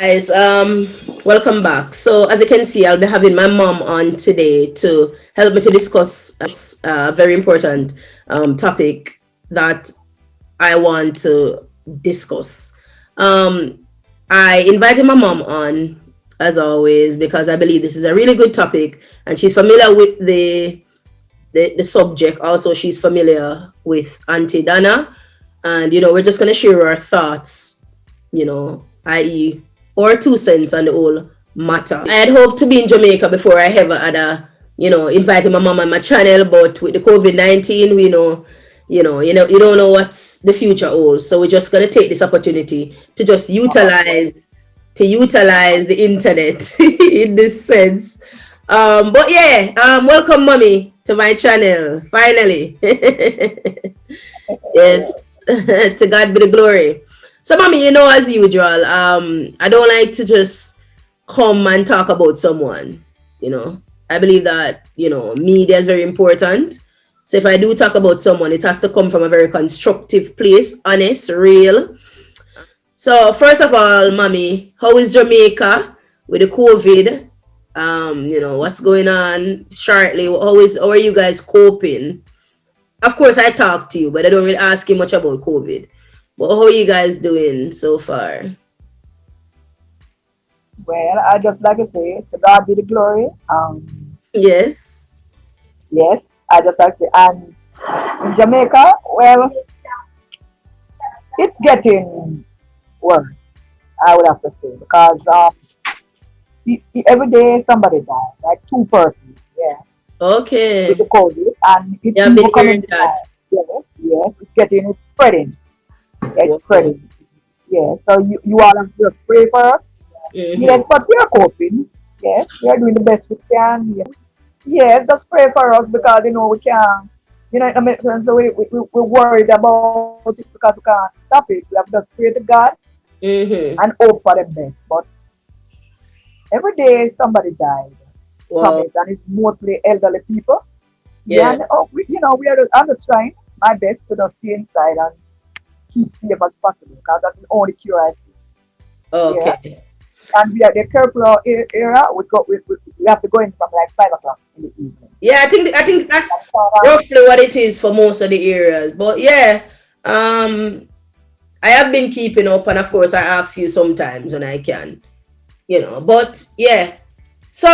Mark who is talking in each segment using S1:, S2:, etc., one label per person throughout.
S1: Guys, welcome back. So as you can see, I'll be having my mom on today to help me to discuss a very important topic that I want to discuss. Um, I invited my mom on as always because I believe this is a really good topic, and she's familiar with the subject. Also, she's familiar with Aunty Donna, and we're just gonna share our thoughts, i.e., or 2 cents on the whole matter. I had hoped to be in Jamaica before I ever had invited my mom on my channel, but with the COVID-19, you don't know what's the future holds. So we're just gonna take this opportunity to just utilize the internet in this sense. But yeah, welcome, mommy, to my channel. Finally, yes, to God be the glory. So, mommy, as usual, I don't like to just come and talk about someone. I believe that media is very important. So if I do talk about someone, it has to come from a very constructive place, honest, real. So first of all, mommy, how is Jamaica with the COVID? What's going on shortly? How are you guys coping? Of course, I talk to you, but I don't really ask you much about COVID. But how are you guys doing so far?
S2: Well, I just like to say, to God be the glory.
S1: Yes.
S2: Yes, I just like to say, and in Jamaica, well, it's getting worse. I would have to say because every day somebody dies, like two persons, yeah, with
S1: Okay.
S2: the COVID, and it
S1: Yeah, I've
S2: keep
S1: been
S2: coming
S1: hearing that.
S2: back. Yes, yes, it's spreading, it's
S1: Wow.
S2: spreading. Yeah, so you all have to just pray for us.
S1: Mm-hmm.
S2: Yes, but we are coping. Yes, we are doing the best we can. Yes. Yes, just pray for us because we can't. I mean, so we're worried about it because we can't stop it. We have to just pray to God and
S1: Mm-hmm.
S2: hope for the best. But every day somebody died from
S1: Wow.
S2: it, and it's mostly elderly people. Yeah,
S1: Yeah.
S2: and I'm just trying my best to just stay inside and keep safe as possible because that's the only cure I see. Yeah,
S1: Okay.
S2: and we are the careful era. We have to go in from like 5 o'clock in the evening.
S1: Yeah, I think that's
S2: And so,
S1: roughly what it is for most of the areas. But yeah, um, I have been keeping up, and of course, I ask you sometimes when I can. But yeah. So,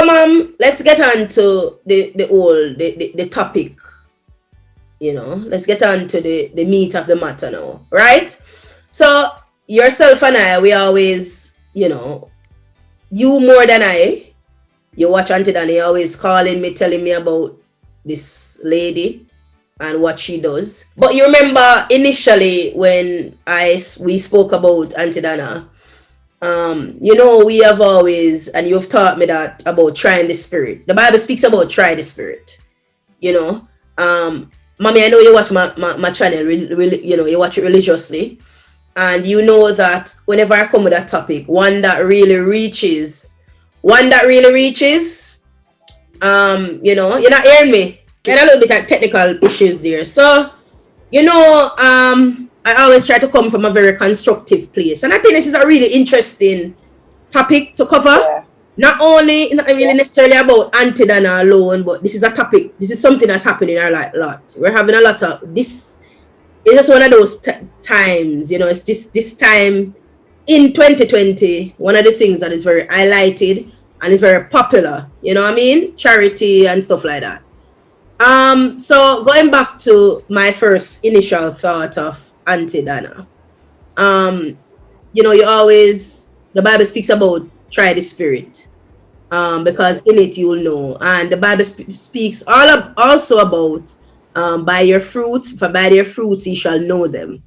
S1: let's get on to the topic. Let's get on to the meat of the matter now, right? So, yourself and I, we always, you more than I, you watch Auntie Danny always calling me, telling me about this lady and what she does. But you remember initially when we spoke about Auntie Donna, we have always, and you've taught me that about trying the spirit. The Bible speaks about try the spirit. You know, mommy, I know you watch my channel, really, you watch it religiously, and you know that whenever I come with a topic, one that really reaches, you're not hearing me. And a little bit of technical issues there. So, I always try to come from a very constructive place. And I think this is a really interesting topic to cover.
S2: yeah,
S1: Not really
S2: yeah,
S1: necessarily about Auntie Dana alone, but this is a topic. This is something that's happening in our lot. We're having a lot of this. It's just one of those times, it's this time in 2020. One of the things that is very highlighted and is very popular. You know what I mean? Charity and stuff like that. So going back to my first initial thought of Auntie Dana, um, the Bible speaks about try the spirit, because in it you'll know, and the Bible speaks also about, by your fruit, for by their fruits you shall know them,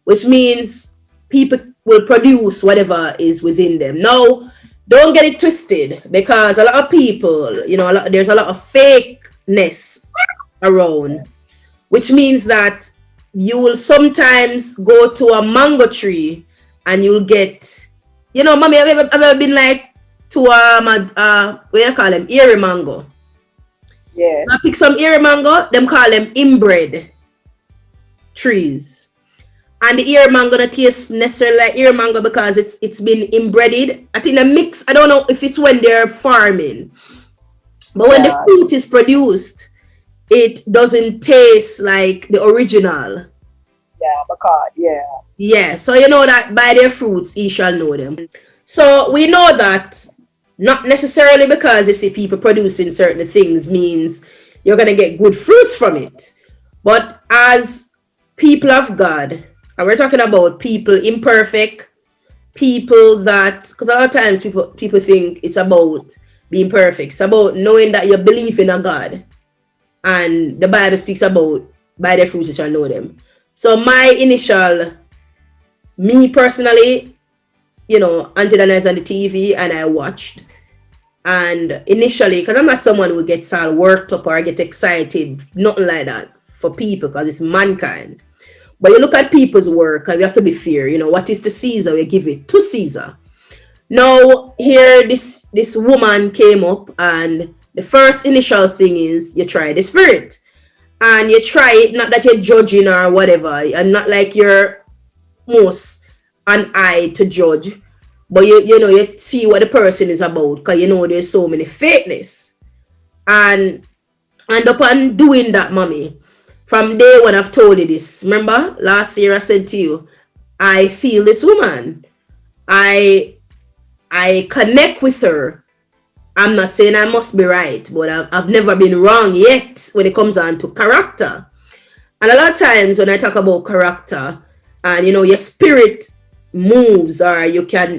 S1: which means people will produce whatever is within them. Now, don't get it twisted, because a lot of people, there's a lot of fakeness around, which means that you will sometimes go to a mango tree and you'll get, mommy, have you ever been like to what you call them, eerie mango?
S2: yeah,
S1: I pick some eerie mango, them call them inbred trees. And the ear mango not taste necessarily like ear mango because it's been inbreded. I think the mix, I don't know if it's when they're farming, but when the
S2: Yeah,
S1: fruit is produced, it doesn't taste like the original.
S2: yeah, because yeah,
S1: Yeah, so you know that by their fruits ye shall know them. So we know that not necessarily because you see people producing certain things means you're gonna get good fruits from it. But as people of God, and we're talking about people imperfect, people that, because a lot of times people think it's about being perfect. It's about knowing that you believe in a God, and the Bible speaks about by their fruits you shall know them. So my initial, me personally, Aunty Donna is on the TV and I watched. And initially, because I'm not someone who gets all worked up or get excited, nothing like that for people because it's mankind. But you look at people's work and we have to be fair. What is to Caesar, we give it to Caesar. Now, here this woman came up and the first initial thing is you try the spirit. And you try it, not that you're judging or whatever, and not like you're most an eye to judge, but you see what the person is about because there's so many fakeness. And upon doing that, mommy, from day when I've told you this, remember last year I said to you, I feel this woman, I I connect with her. I'm not saying I must be right, but I've never been wrong yet when it comes on to character. And a lot of times when I talk about character, and your spirit moves, or you try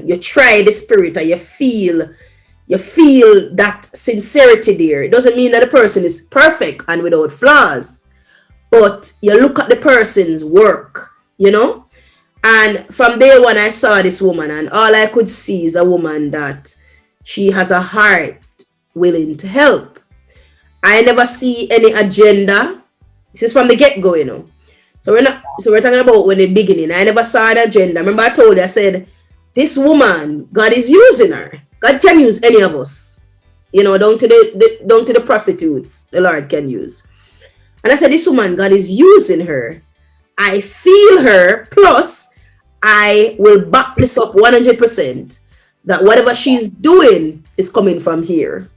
S1: the spirit, or you feel that sincerity there. It doesn't mean that the person is perfect and without flaws, but you look at the person's work. And from day one, I saw this woman, and all I could see is a woman that she has a heart willing to help. I never see any agenda. This is from the get go. So we're talking about when the beginning. I never saw an agenda. Remember I told you, I said, this woman, God is using her. God can use any of us. Down to the prostitutes, the Lord can use. And I said, this woman, God is using her. I feel her, plus I will back this up 100% that whatever she's doing is coming from here.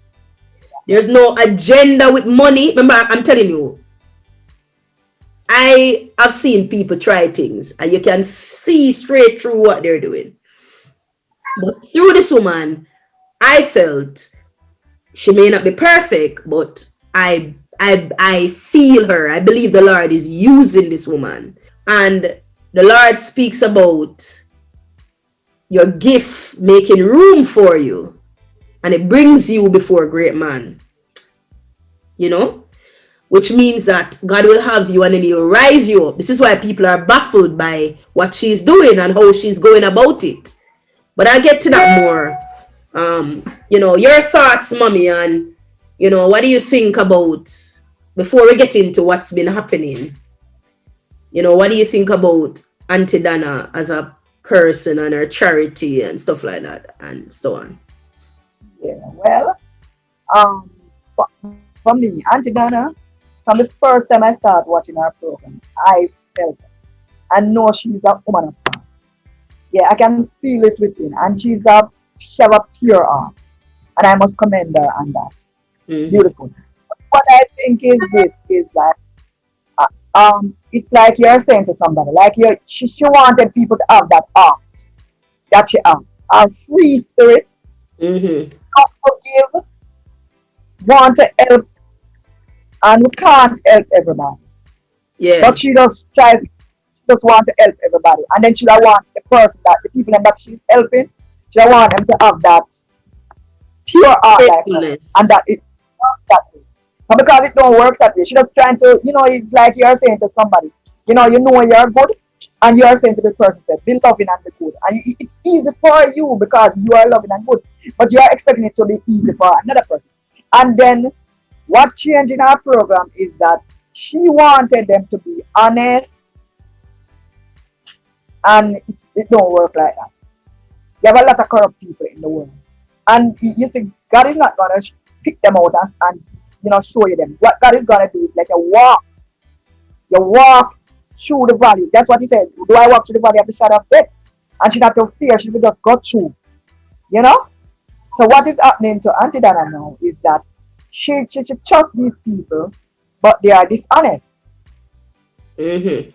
S1: There's no agenda with money. Remember, I'm telling you, I have seen people try things and you can see straight through what they're doing. But through this woman, I felt she may not be perfect, but I feel her. I believe the Lord is using this woman. And the Lord speaks about your gift making room for you, and it brings you before a great man. Which means that God will have you and then he'll rise you up. This is why people are baffled by what she's doing and how she's going about it. But I'll get to that more. Your thoughts, mommy, and what do you think about, before we get into what's been happening? What do you think about Aunty Donna as a person and her charity and stuff like that and so on?
S2: yeah. Well, um, for me, Auntie Donna, from the first time I started watching her program, I felt it. I know she's a woman of God. Yeah, I can feel it within, and she have a pure heart, and I must commend her on that.
S1: Mm-hmm.
S2: Beautiful. What I think is this is that it's like you're saying to somebody, like she wanted people to have that heart that she have, a free spirit,
S1: Mm-hmm.
S2: not forgive, want to help, and we can't help everybody.
S1: Yeah.
S2: But she just want to help everybody. And then she don't want the people that she's helping, she don't want them to have that pure heart like her. And
S1: Faithfulness.
S2: that it works that way. And because it don't work that way, she just trying to, it's like you're saying to somebody, you know you're good, and you're saying to this person, be loving and be good. And it's easy for you because you are loving and good. But you are expecting it to be easy for another person. And then what changed in our program is that she wanted them to be honest, and it don't work like that. You have a lot of corrupt people in the world. And you see, God is not going to pick them out and show you them. What God is going to do is like you walk through the valley. That's what he said. Do I walk through the valley of the shadow of death? And she not to fear, she will just go through. You know? So what is happening to Auntie Donna now is that she trust these people, but they are dishonest.
S1: Mm-hmm.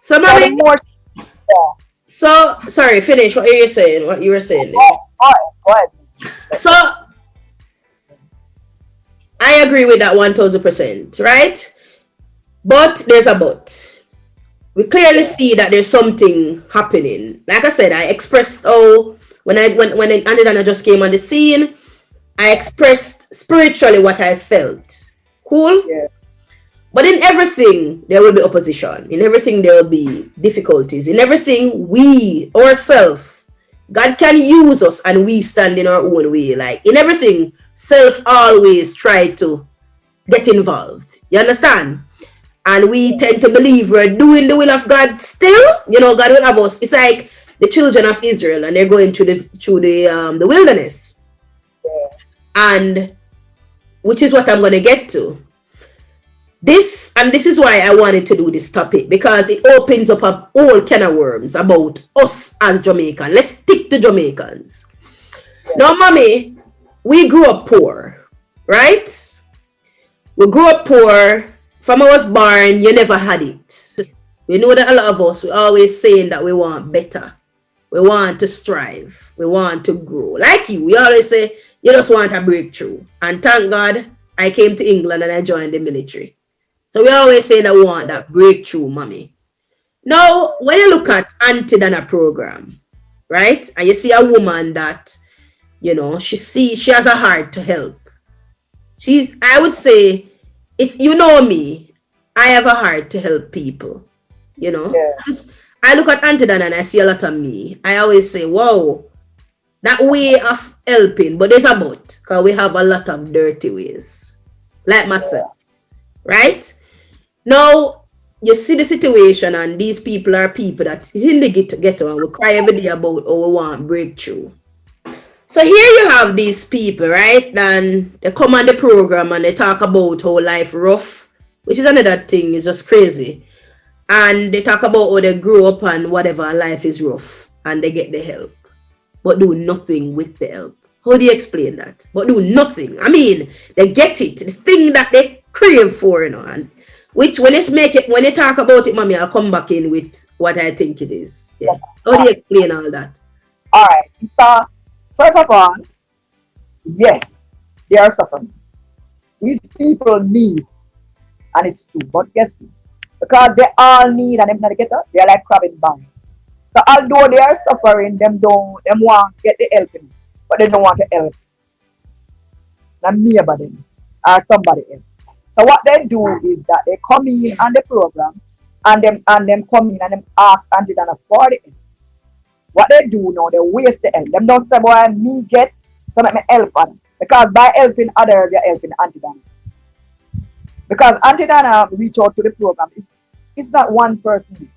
S1: So,
S2: So the
S1: mommy,
S2: more yeah.
S1: so sorry, finish what you were saying. What you were saying there.
S2: Go ahead.
S1: So I agree with that 1000%, right? But there's a but. We clearly see that there's something happening. Like I said, I expressed when Aunty Donna just came on the scene, I expressed spiritually what I felt. Cool?
S2: Yeah.
S1: But in everything, there will be opposition. In everything, there will be difficulties. In everything, we, ourselves, God can use us and we stand in our own way. Like in everything, self always try to get involved. You understand? And we tend to believe we're doing the will of God still. You know, God will have us. It's like the children of Israel and they're going through the wilderness.
S2: Yeah.
S1: And which is what I'm going to get to. This is why I wanted to do this topic, because it opens up a whole can of worms about us as Jamaicans. Let's stick to Jamaicans.
S2: Yeah.
S1: Now, mommy, we grew up poor, right? We grew up poor. From I was born, you never had it. We know that a lot of us, we're always saying that we want better. We want to strive. We want to grow. Like you, we always say, you just want a breakthrough. And thank God, I came to England and I joined the military. So we always say that we want that breakthrough, mommy. Now, when you look at Aunty Donna program, right? And you see a woman that, you know, she has a heart to help. I would say, it's, you know me, I have a heart to help people, you know.
S2: Yeah.
S1: I look at Aunty Donna and I see a lot of me. I always say, wow, that way of helping, but there's a but, because we have a lot of dirty ways, like myself, right? Now, you see the situation, and these people are people that is in the ghetto and we cry every day about how we want breakthrough. So here you have these people, right? And they come on the program and they talk about how life rough, which is another thing, it's just crazy. And they talk about how they grew up and whatever, life is rough, and they get the help, but do nothing with the help. How do you explain that? But do nothing. I mean, they get it, this thing that they crave for, you know, and which when they talk about it, mommy, I'll come back in with what I think it is. Yeah. How do you explain all that?
S2: All right. So first of all, yes, they are suffering. These people need, and it's true, but guess what? Because they all need, and them not get up, they're like crabbing by. So although they are suffering, them want to get the help in, but they don't want to help. Not me about them or somebody else. So what they do is that they come in on the program and them come in and them ask Aunty Donna for the help. What they do now, they waste the help. Them don't say, boy, me get, so let me help them. Because by helping others, they're helping Aunty Donna. Because Aunty Donna reach out to the program. It's not one person.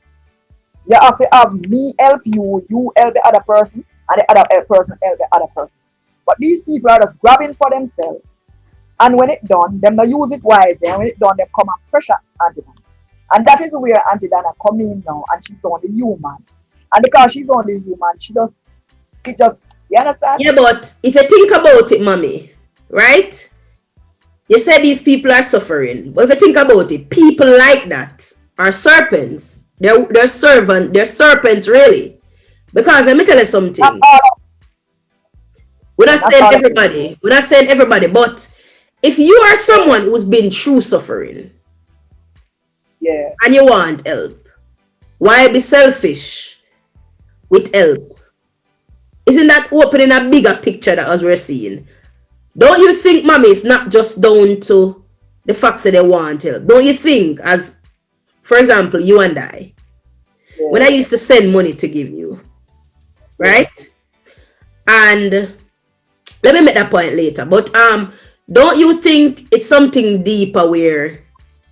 S2: You have to have me help you, you help the other person, and the other person help the other person. But these people are just grabbing for themselves. And when it's done, them not use it wisely. And when it's done, they come and pressure Aunty Donna. And that is where Aunty Donna come in now, and she's only human. And because she's only human, you understand?
S1: Yeah, but if you think about it, mommy, right? You said these people are suffering. But if you think about it, people like that are serpents. They're serpents, really. Because let me tell you something. We're not saying everybody. We're not saying everybody, but if you are someone who's been through suffering,
S2: yeah,
S1: and you want help, why be selfish with help? Isn't that opening a bigger picture that as we're seeing? Don't you think, mommy, it's not just down to the fact that they want help? Don't you think, as for example, you and I, when I used to send money to give you, right? And let me make that point later. But don't you think it's something deeper where,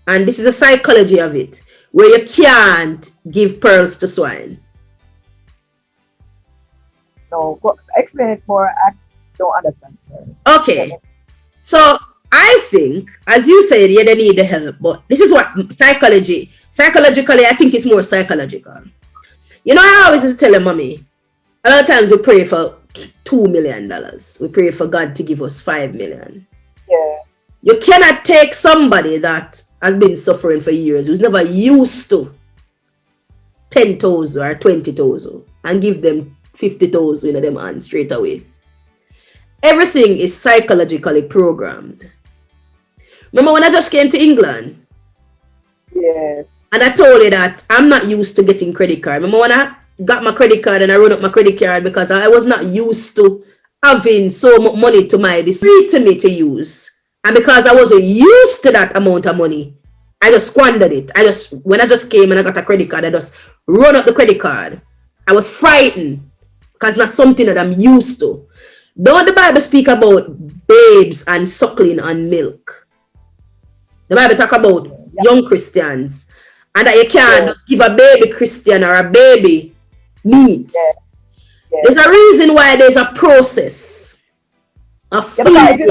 S1: and this is a psychology of it, where you can't give pearls to swine?
S2: No, explain it more. I don't understand.
S1: Okay. So I think, as you said, yeah, they need the help, but this is what psychology, Psychologically, I think it's more psychological. You know, I always used to tell her, mommy, a lot of times we pray for $2 million. We pray for God to give us 5 million.
S2: Yeah.
S1: You cannot take somebody that has been suffering for years, who's never used to 10,000 or 20,000, and give them 50,000 in them hands straight away. Everything is psychologically programmed. Remember when I just came to England?
S2: Yes.
S1: And I told you that I'm not used to getting credit card. Remember when I got my credit card and I run up my credit card because I was not used to having so much money to my this free to me to use. And because I wasn't used to that amount of money, I just squandered it. When I just came and I got a credit card, I just run up the credit card. I was frightened because it's not something that I'm used to. Don't the Bible speak about babes and suckling on milk? The Bible talk about young Christians, and that you can't just give a baby Christian or a baby meat. There's a reason why there's a process of feeding.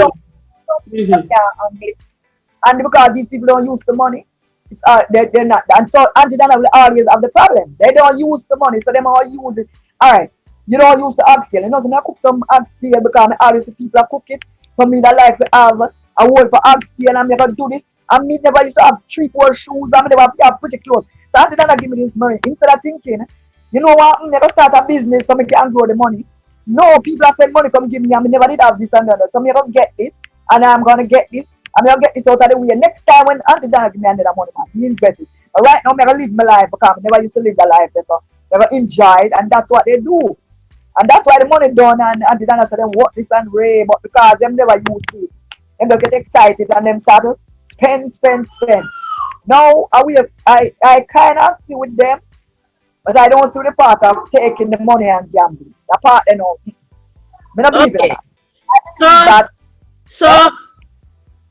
S2: And because these people don't use the money, it's they're not. And so Aunty Donna will always have the problem. They don't use the money, so they all use it. All right, you don't use the oxtail. You know, so I cook some oxtail because I always the people cook it. So me that like to have a word for oxtail, and I'm gonna do this. And me never used to have 3-4 shoes. I never have pretty clothes. So Aunty Donna give me this money. Instead of thinking, you know what, I'm never start a business so I can grow the money. No, people are saying money come give me, and I never did have this and that. So I'm gonna get this, and I'm gonna get this. I'm gonna get this out of the way. Next time when Aunty Donna give me another money, man, he invest it. But right now, I'm gonna live my life because I never used to live the life that never enjoyed, and that's what they do. And that's why the money done, and Aunty Donna said them work this and rave, but because them never used to it. Them don't get excited and them start to spend. Now I kinda see with them, but I don't see the part of taking the money and gambling. The part they know. I don't believe in that.
S1: So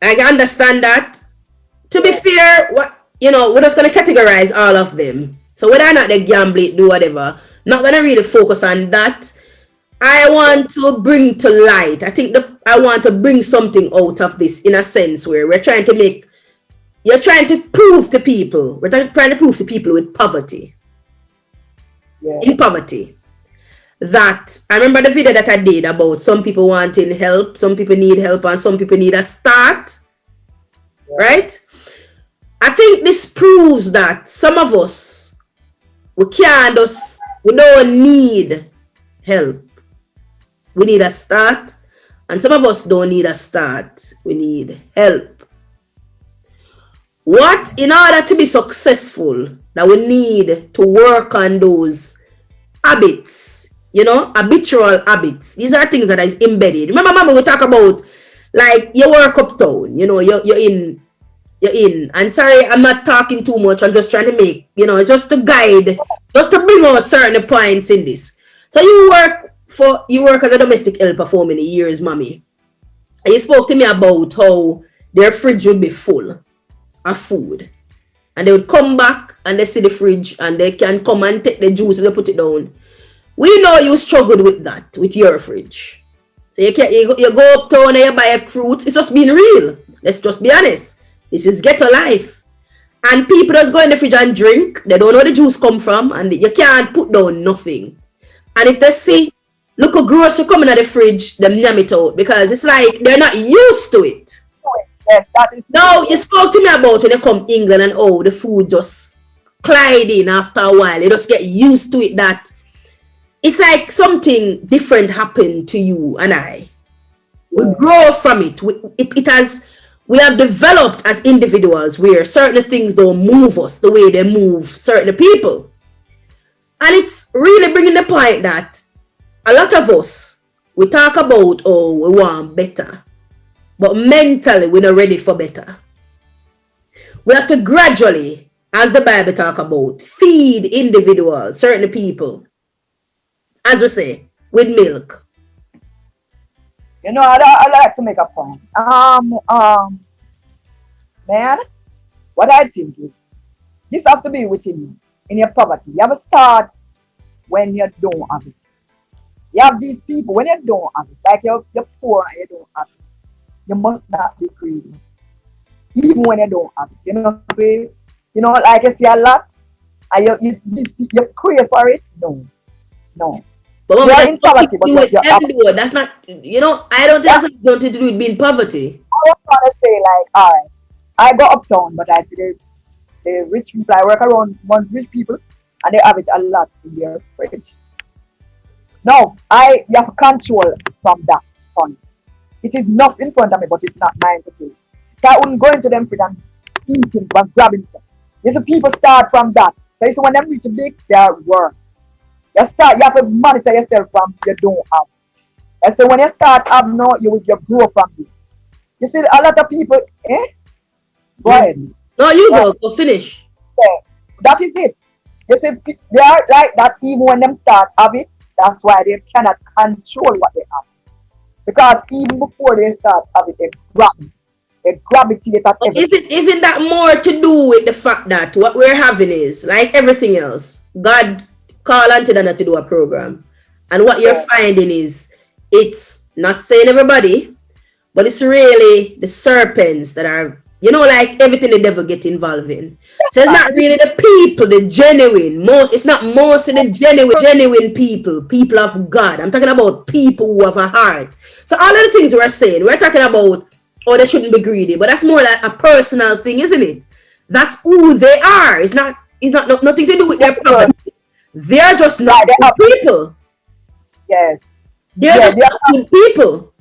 S1: I understand that. To be fair, we're just gonna categorize all of them. So whether or not they gamble, do whatever, not gonna really focus on that. I want to bring to light. I want to bring something out of this in a sense where you're trying to prove to people. We're trying to prove to people with poverty.
S2: Yeah.
S1: In poverty. That I remember the video that I did about some people wanting help, some people need help, and some people need a start. Yeah. Right? I think this proves that some of us we don't need help. We need a start, and some of us don't need a start. We need help. What, in order to be successful, that we need to work on those habits, habitual habits. These are things that is embedded. Remember, Mama, we talk about, like, you work uptown, you're in. And sorry, I'm not talking too much. I'm just trying to make, just to guide, just to bring out certain points in this. So you work as a domestic helper for many years, Mommy. And you spoke to me about how their fridge would be full of food. And they would come back and they see the fridge and they can come and take the juice and they put it down. We know you struggled with that, with your fridge. So you go uptown and you buy fruits. It's just being real. Let's just be honest. This is ghetto life. And people just go in the fridge and drink. They don't know where the juice come from. And you can't put down nothing. And if they see, look a grocery coming out of the fridge, them yam it out. Because it's like they're not used to it. No, you spoke to me about when you come England and the food just glide in after a while. You just get used to it, that it's like something different happened to you and I. We grow from it. We have developed as individuals where certain things don't move us the way they move certain people. And it's really bringing the point that a lot of us, we talk about, we want better. But mentally, we're not ready for better. We have to gradually, as the Bible talk about, feed individuals, certain people, as we say, with milk.
S2: I like to make a point. Man, what I think is, this has to be within you, in your poverty. You have to start when you don't have it. You have these people, when you don't have it, like you're poor and you don't have it. You must not be greedy, even when you don't have it. You You know, like you see a lot, and you crave for it. No, no.
S1: But
S2: You
S1: mama,
S2: are
S1: that's
S2: in
S1: nothing
S2: poverty,
S1: to
S2: but
S1: do with
S2: you
S1: them
S2: have.
S1: though. That's not, I don't think
S2: That,
S1: that's nothing to do with being poverty.
S2: I was trying to say, like, all right, I go uptown, but I see the rich people. I work around one rich people, and they have it a lot in their fridge. No, you have control from that point. It is not in front of me, but it's not mine to take. So I wouldn't go into them fridge and eating but grabbing stuff. You see, people start from that. So you see, when them reach big, they are worse. You have to monitor yourself from you don't have. And so when you start have no, you grow from it. You see, a lot of people, eh? Go
S1: Mm.
S2: ahead.
S1: No, you
S2: Go ahead.
S1: go finish.
S2: Yeah. That is it. You see, they are like that even when them start have it. That's why they cannot control what they have. Because even before they start having it, they grab it. They gravitate at
S1: But
S2: everything.
S1: isn't that more to do with the fact that what we're having is like everything else? God called Aunty Donna to do a program, and what you're
S2: Yeah.
S1: finding is it's not saying everybody, but it's really the serpents that are, like everything the devil get involved in. So it's not really the people, the genuine, it's not most of the genuine people of God. I'm talking about people who have a heart. So all of the things we're saying, we're talking about, oh, they shouldn't be greedy, but that's more like a personal thing, isn't it? That's who they are. It's not nothing to do with their
S2: Right,
S1: poverty. They're just not
S2: they
S1: good
S2: have,
S1: people.
S2: yes.
S1: They're
S2: Yeah,
S1: just not good people.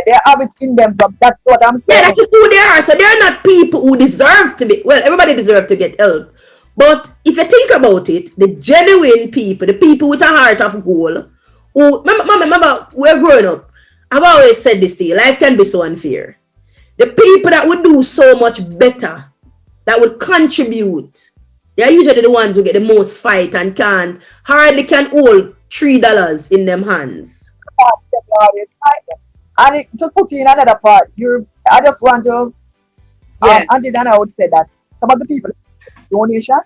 S2: they have it in them, but that's what I'm
S1: Yeah, that's
S2: saying.
S1: just who they are. So they're not people who deserve to be. Well, everybody deserves to get help. But if you think about it, the genuine people, the people with a heart of gold, who, remember, we're growing up. I've always said this to you, life can be so unfair. The people that would do so much better, that would contribute, they're usually the ones who get the most fight and hardly can hold $3 in them hands.
S2: And to put in another part, I just want to,
S1: Yeah.
S2: Auntie Dana would say that some of the people donation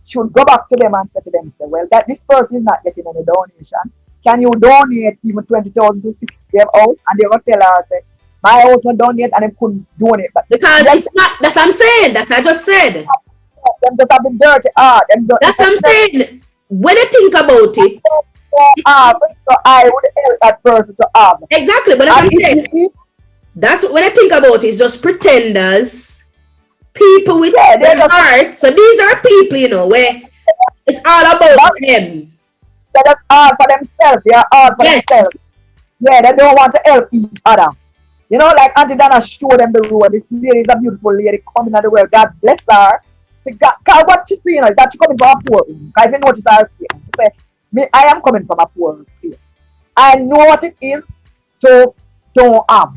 S2: should go back to them and say to them, say, well, that this person is not getting any donation. Can you donate even 20,000 to fix them out? And they will tell her, say, my house not done yet, and they couldn't donate. But
S1: Because
S2: yes,
S1: it's not, that's what I'm saying. That's what I just said.
S2: them just have the dirty art. Them just,
S1: That's what I'm saying. When I think about it,
S2: have, so I would help that person to have.
S1: exactly, but as
S2: And
S1: I'm
S2: if you
S1: saying,
S2: see,
S1: that's when I think about it, it's just pretenders, people with
S2: yeah, they're
S1: their
S2: just,
S1: heart. So these are people, where it's all about them.
S2: they're just hard for themselves. They are hard for
S1: Yes.
S2: themselves. Yeah, they don't want to help each other. You know, like Auntie Dana showed them the road. This lady is a beautiful lady coming out the world. God bless her. Because what she's saying is that she coming from a poor home. Because if you notice her saying, she say, me, I am coming from a poor place. I know what it is to don't have.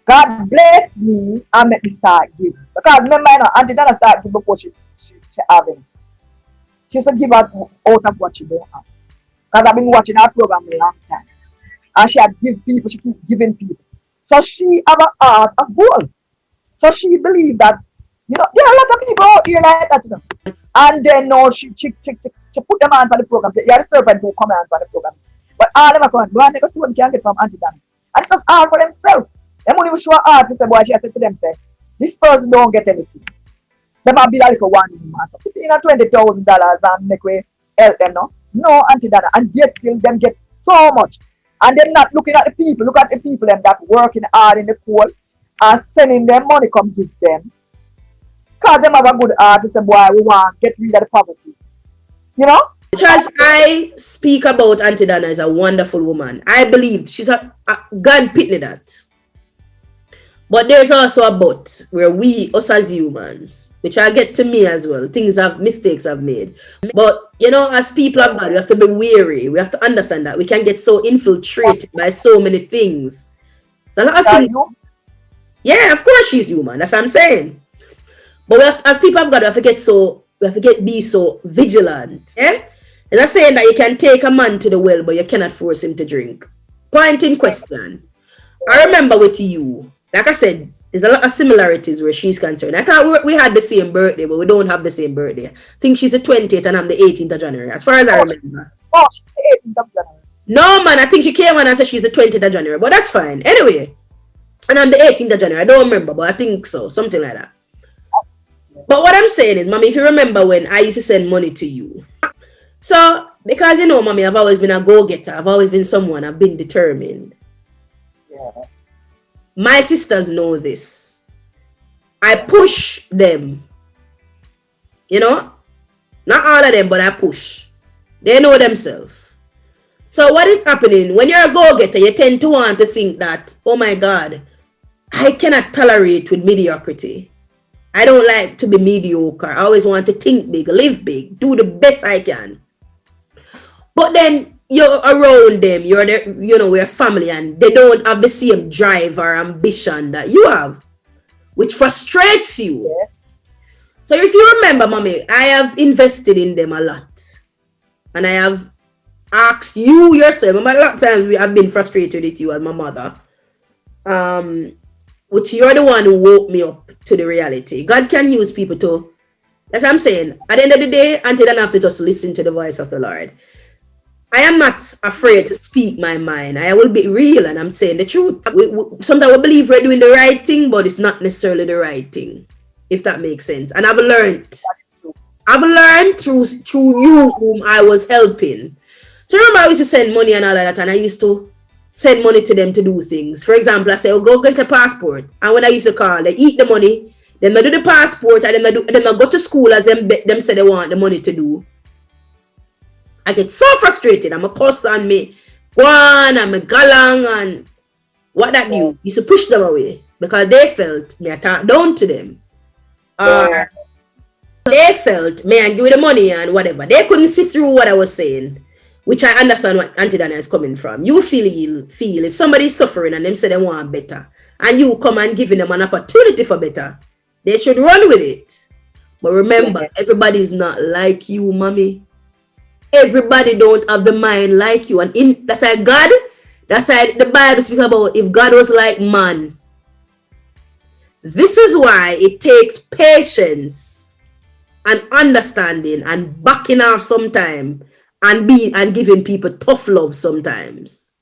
S2: God bless me and make me start giving. Because remember, Auntie Dana started giving before she having. She used to give out of what she don't have. Because I've been watching her program a long time. And she had give people, she keep giving people. So she have a heart of gold. So she believed that, there are a lot of people out here like that. And then no, she put them on for the program. They are the serpent who come on for the program. But all them are going, go and make us see what we can get from Auntie Donna. And it's just hard for themselves. Them only show hard to say, boy, she has said to them, say, this person don't get anything. Them might be like a one man. So put in a $20,000 and make way help them, no? No, Auntie Donna. And yet still them get so much. And them not looking at the people. Look at the people them that working hard in the cold and sending them money come give them. Because them have a good heart to say, boy, we want to get rid of the poverty. You know?
S1: Because I speak about Auntie Donna as a wonderful woman. I believe she's a God pitney that. But there's also a but where us as humans, which I get to me as well, mistakes I've made. But, as people of God, we have to be wary. We have to understand that we can get so infiltrated by so many things. There's a lot of
S2: Are
S1: things.
S2: you?
S1: Yeah, of course she's human. That's what I'm saying. But as people of God, we have to be so vigilant. Yeah? It's not saying that you can take a man to the well, but you cannot force him to drink. Point in question. I remember with you, like I said, there's a lot of similarities where she's concerned. I thought we had the same birthday, but we don't have the same birthday. I think she's the 20th and I'm the 18th of January, as far as I remember.
S2: Oh, she's the 18th of January.
S1: No, man, I think she came on and said she's the 20th of January, but that's fine. Anyway, and I'm the 18th of January. I don't remember, but I think so. Something like that. But what I'm saying is, mommy, if you remember when I used to send money to you. So, because you know, mommy, I've always been a go-getter. I've always been someone, I've been determined.
S2: Yeah.
S1: My sisters know this. I push them. You know? Not all of them, but I push. They know themselves. So what is happening? When you're a go-getter, you tend to want to think that, oh my God, I cannot tolerate with mediocrity. I don't like to be mediocre. I always want to think big, live big, do the best I can. But then you're around them, you're the, we're family, and they don't have the same drive or ambition that you have, which frustrates you.
S2: Yeah.
S1: So if you remember, mommy, I have invested in them a lot. And I have asked you yourself, remember a lot of times I've been frustrated with you as my mother. Which you're the one who woke me up to the reality. God can use people to, as I'm saying, at the end of the day, Aunty Donna have to just listen to the voice of the Lord. I am not afraid to speak my mind. I will be real and I'm saying the truth. Sometimes we believe we're doing the right thing, but it's not necessarily the right thing, if that makes sense. And I've learned through you whom I was helping. So remember I used to send money and all of that, and I used to send money to them to do things. For example, I say, oh, go get a passport. And when I used to call, they eat the money, then they do the passport, and then they go to school as them say they want the money to do. I get so frustrated. I'm a cuss on me. Go on, I'm a galang, and what that do? Used to push them away because they felt me attack down to them. Or they felt me and give the money and whatever. They couldn't see through what I was saying. Which I understand what Aunty Donna is coming from. You feel if somebody's suffering and them say they want better, and you come and giving them an opportunity for better, they should run with it. But remember, everybody's not like you, mommy. Everybody don't have the mind like you. And that's why God, that's why the Bible speaks about if God was like man. This is why it takes patience and understanding and backing off sometimes and giving people tough love sometimes.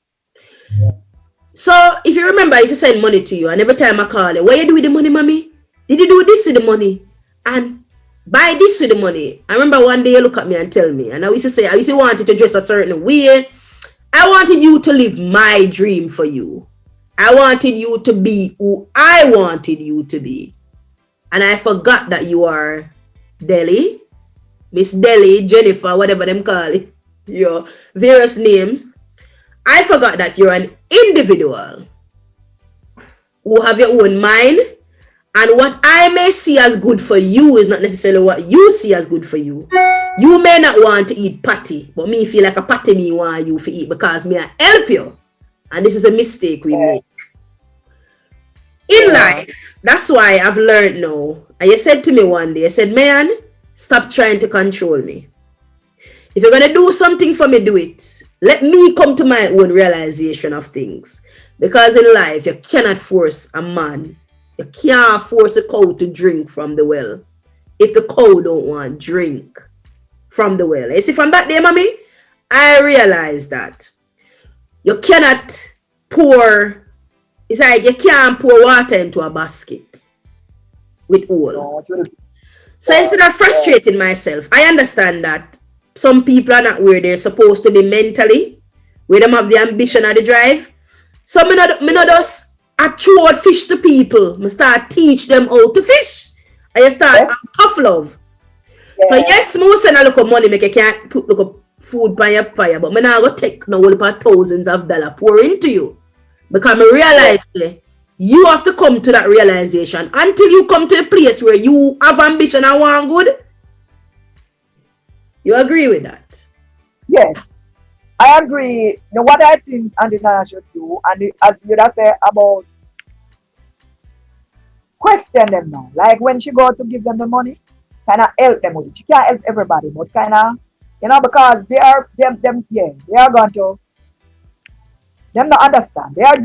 S1: So if you remember, I used to send money to you, and every time I call you, what you do with the money, mommy? Did you do this with the money? And buy this with the money. I remember one day you look at me and tell me, and I used to say, I used to want you to dress a certain way. I wanted you to live my dream for you. I wanted you to be who I wanted you to be. And I forgot that you are Deli, Miss Deli, Jennifer, whatever them call it, your various names. I forgot that you're an individual who have your own mind, and what I may see as good for you is not necessarily what you see as good for you. You may not want to eat patty, but me feel like a patty me want you to eat because me I help you. And this is a mistake we make. In life, that's why I've learned now. And you said to me one day, you said, man, stop trying to control me. If you're going to do something for me, do it. Let me come to my own realization of things. Because in life, you cannot force a man. You can't force a cow to drink from the well if the cow don't want drink from the well. You see, from that day, mommy, I realized that you cannot pour, it's like you can't pour water into a basket with oil. So instead of frustrating myself, I understand that some people are not where they're supposed to be mentally, where they have the ambition or the drive. So me not just I throw out fish to people. I start teach them how to fish. I start tough love. So yes, most send a look of money, make you can't put look of food by your fire, but me now go take no whole part thousands of dollars pour into you. Because I realize you have to come to that realization. Until you come to a place where you have ambition and want good. You agree with that?
S2: Yes, I agree. You know, what I think Aunty Donna should do, and as you just say about question them now. Like when she go to give them the money, kind of help them with it. She can't help everybody, but kind of, you know, because they are they are going to them not understand. They are.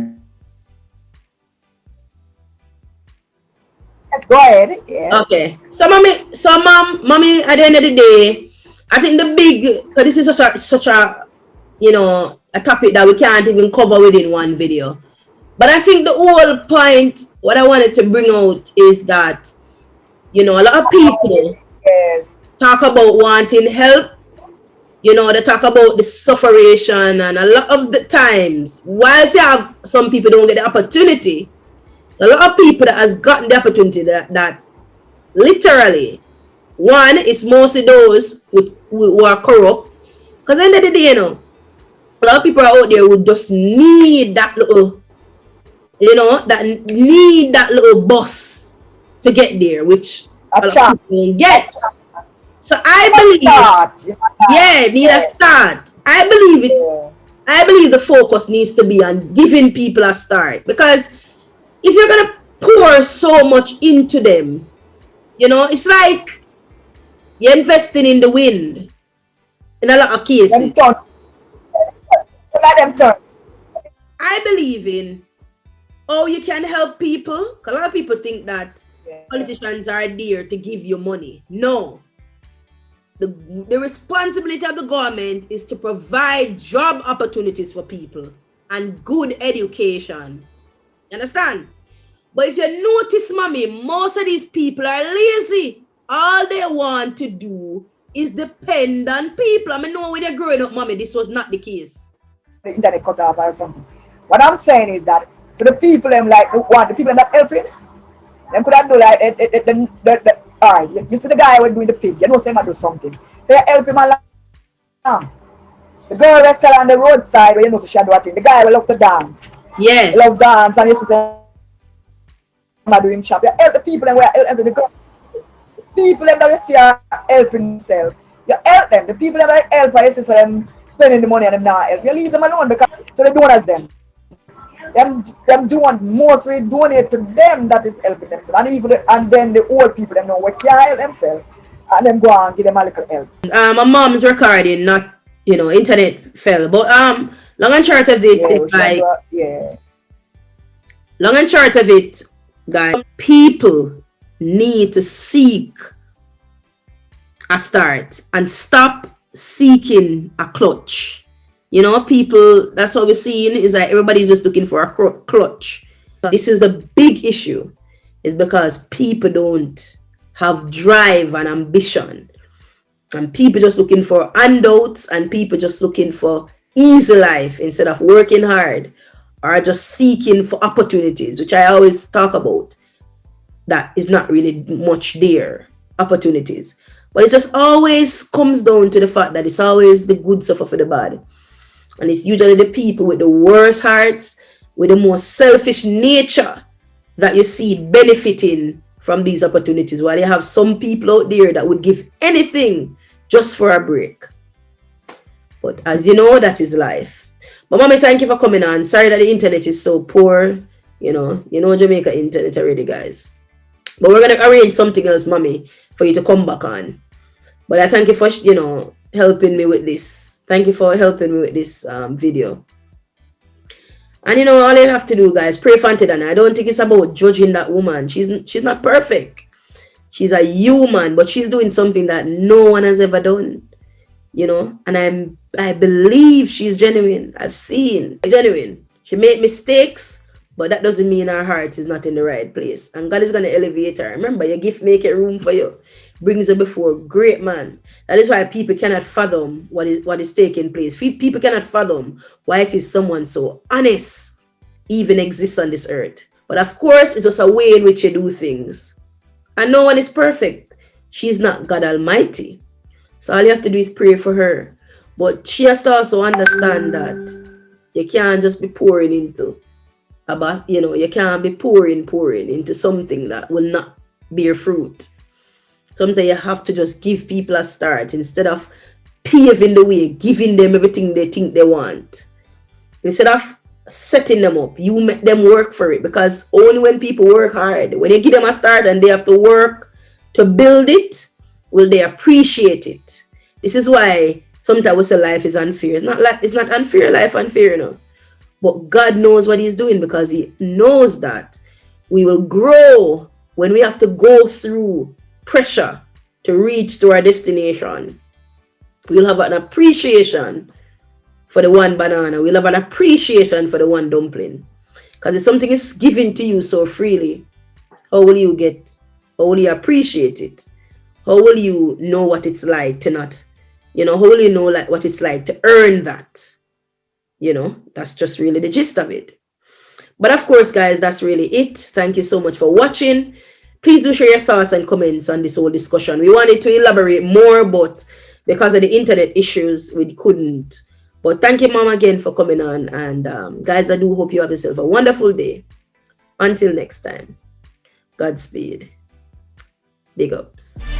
S2: Yes, go ahead. Yeah.
S1: Okay. So mommy, at the end of the day, I think the big, because this is such a a topic that we can't even cover within one video. But I think the whole point, what I wanted to bring out is that You know, a lot of people
S2: Yes.
S1: talk about wanting help. You know, they talk about the sufferation, and a lot of the times, whilst you have some people don't get the opportunity, so a lot of people that has gotten the opportunity that literally, one is mostly those who are corrupt. Because end of the day, you know, a lot of people are out there who just need that little, you know, that need that little bus to get there, which
S2: A
S1: a lot of
S2: chance.
S1: people don't
S2: A
S1: get.
S2: chance.
S1: So I
S2: A
S1: believe,
S2: start. You
S1: yeah,
S2: know,
S1: need a
S2: yeah.
S1: start. I believe it.
S2: Yeah.
S1: I believe the focus needs to be on giving people a start, because if you're gonna pour so much into them, you know, it's like you're investing in the wind in a lot of cases.
S2: Them turn. Let them turn.
S1: I believe in, oh, you can help people. A lot of people think that
S2: Yeah.
S1: politicians are there to give you money. No. The responsibility of the government is to provide job opportunities for people and good education. You understand? But if you notice, mommy, most of these people are lazy. All they want to do is depend on people. I mean, know when you're growing up, mommy, this was not the case.
S2: The internet cut off or something. What I'm saying is that to the people them like the people them that helping, them could have do like all right, you see the guy was doing the pig, you know say him do something. So you help him along. The girl that sell on the roadside where you know she do a thing. The guy will love to dance. He
S1: Yes.
S2: love dance and you see say him do him shop. You help the people them where help the girl. People them that you see are helping themselves. You help them. The people that help are you see them spending the money and them not help. You leave them alone because to the donors them doing mostly donate to them that is helping themselves. And even and then the old people them know what can't help themselves and then go and give them a little help.
S1: My mom's recording, not, you know, internet fell. But long and short of it
S2: Yeah,
S1: is
S2: we should
S1: like,
S2: do a, yeah.
S1: long and short of it, guys, people need to seek a start and stop seeking a clutch. You know, people, that's what we're seeing is that everybody's just looking for a clutch. This is a big issue, is because people don't have drive and ambition. And people just looking for handouts, and people just looking for easy life instead of working hard, or just seeking for opportunities, which I always talk about. That is not really much there, opportunities. But it just always comes down to the fact that it's always the good suffer for the bad. And it's usually the people with the worst hearts, with the most selfish nature, that you see benefiting from these opportunities, while you have some people out there that would give anything just for a break. But as you know, that is life. But mommy, thank you for coming on. Sorry that the internet is so poor. You know Jamaica internet already, guys. But we're gonna arrange something else, mommy, for you to come back on. But I thank you for helping me with this. Thank you for helping me with this video. And you know, all you have to do, guys, pray for Aunty Donna. I don't think it's about judging that woman. She's not perfect. She's a human, but she's doing something that no one has ever done. You know, and I believe she's genuine. I've seen genuine. She made mistakes, but that doesn't mean her heart is not in the right place. And God is gonna elevate her. Remember, your gift make it room for you. Brings her before great man. That is why people cannot fathom what is taking place. People cannot fathom why it is someone so honest even exists on this earth. But of course, it's just a way in which you do things. And no one is perfect. She's not God Almighty. So all you have to do is pray for her. But she has to also understand that you can't just be pouring into you can't be pouring into something that will not bear fruit. Sometimes you have to just give people a start instead of paving the way, giving them everything they think they want. Instead of setting them up, you make them work for it, because only when people work hard, when you give them a start and they have to work to build it, will they appreciate it. This is why sometimes we say life is unfair. It's not unfair, life unfair, But God knows what he's doing, because he knows that we will grow when we have to go through pressure to reach to our destination. We'll have an appreciation for the one banana. We'll have an appreciation for the one dumpling. Because if something is given to you so freely, how will you get How will you appreciate it? How will you know what it's like to not, how will you know like what it's like to earn that? That's just really the gist of it. But of course, guys, that's really it. Thank you so much for watching. Please do share your thoughts and comments on this whole discussion. We wanted to elaborate more, but because of the internet issues, we couldn't. But thank you, Mom, again for coming on. And guys, I do hope you have yourself a wonderful day. Until next time, Godspeed. Big ups.